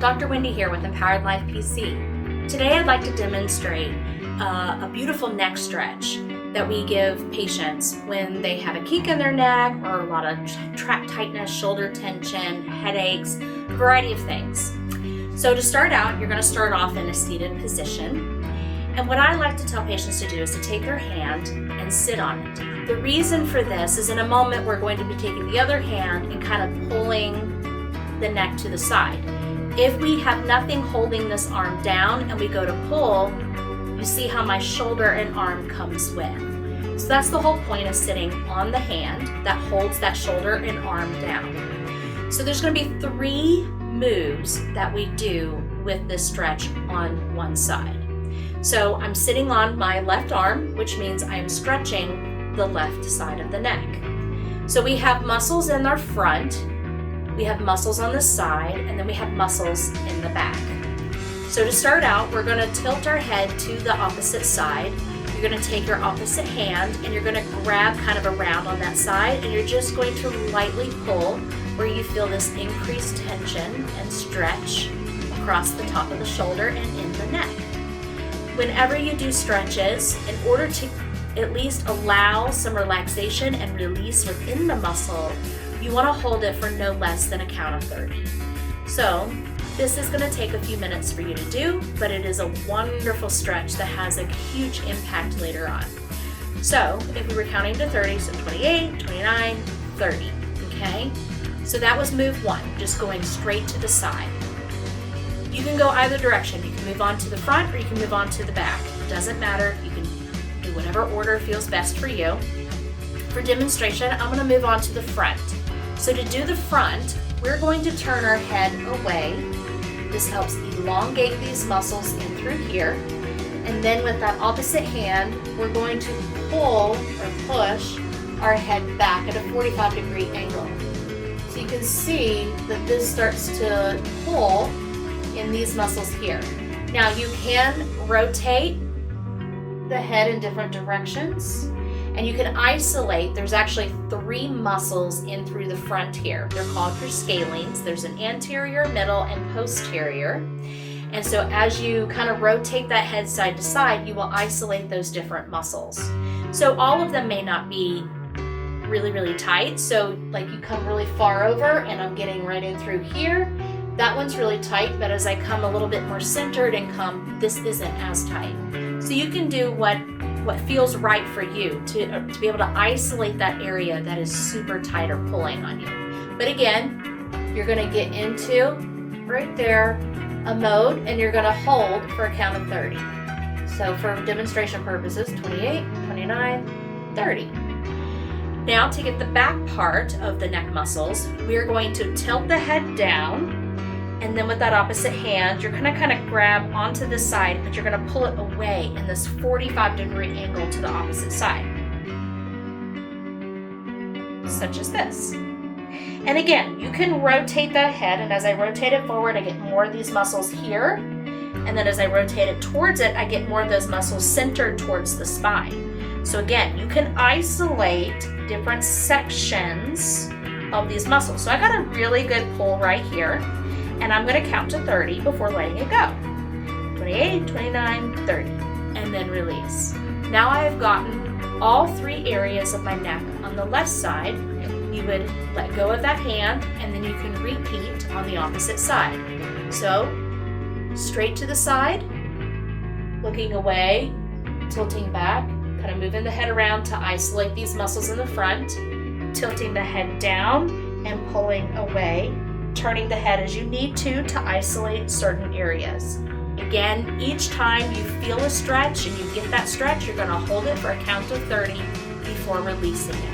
Dr. Wendy here with Empowered Life PC. Today I'd like to demonstrate a beautiful neck stretch that we give patients when they have a kink in their neck or a lot of trap tightness, shoulder tension, headaches, a variety of things. So to start out, you're going to start off in a seated position. And what I like to tell patients to do is to take their hand and sit on it. The reason for this is in a moment we're going to be taking the other hand and kind of pulling the neck to the side. If we have nothing holding this arm down and we go to pull, you see how my shoulder and arm comes with. So that's the whole point of sitting on the hand that holds that shoulder and arm down. So there's going to be 3 moves that we do with this stretch on one side. So I'm sitting on my left arm, which means I'm stretching the left side of the neck. So we have muscles in our front, we have muscles on the side, and then we have muscles in the back. So to start out, we're going to tilt our head to the opposite side. You're going to take your opposite hand and you're going to grab kind of around on that side, and you're just going to lightly pull where you feel this increased tension and stretch across the top of the shoulder and in the neck. Whenever you do stretches, in order to at least allow some relaxation and release within the muscle, you want to hold it for no less than a count of 30. So this is going to take a few minutes for you to do, but it is a wonderful stretch that has a huge impact later on. So if we were counting to 30, so 28, 29, 30, okay? So that was move 1, just going straight to the side. You can go either direction. You can move on to the front or you can move on to the back. It doesn't matter. You can do whatever order feels best for you. For demonstration, I'm going to move on to the front. So to do the front, we're going to turn our head away. This helps elongate these muscles in through here. And then with that opposite hand, we're going to pull or push our head back at a 45-degree angle. So you can see that this starts to pull in these muscles here. Now you can rotate the head in different directions, and you can isolate. There's actually 3 muscles in through the front here. They're called your scalenes. There's an anterior, middle, and posterior. And so as you kind of rotate that head side to side, you will isolate those different muscles. So all of them may not be really, really tight. So like you come really far over and I'm getting right in through here. That one's really tight, but as I come a little bit more centered and come, this isn't as tight. So you can do what feels right for you to be able to isolate that area that is super tight or pulling on you. But again, you're going to get into right there a mode and you're going to hold for a count of 30. So for demonstration purposes, 28, 29, 30. Now to get the back part of the neck muscles, we're going to tilt the head down. And then with that opposite hand, you're gonna kind of grab onto the side, but you're gonna pull it away in this 45-degree angle to the opposite side. Such as this. And again, you can rotate that head, and as I rotate it forward, I get more of these muscles here. And then as I rotate it towards it, I get more of those muscles centered towards the spine. So again, you can isolate different sections of these muscles. So I got a really good pull right here. And I'm going to count to 30 before letting it go. 28, 29, 30. And then release. Now I have gotten all 3 areas of my neck on the left side. You would let go of that hand and then you can repeat on the opposite side. So straight to the side, looking away, tilting back, kind of moving the head around to isolate these muscles in the front, tilting the head down and pulling away. Turning the head as you need to isolate certain areas. Again, each time you feel a stretch and you get that stretch, you're going to hold it for a count of 30 before releasing it.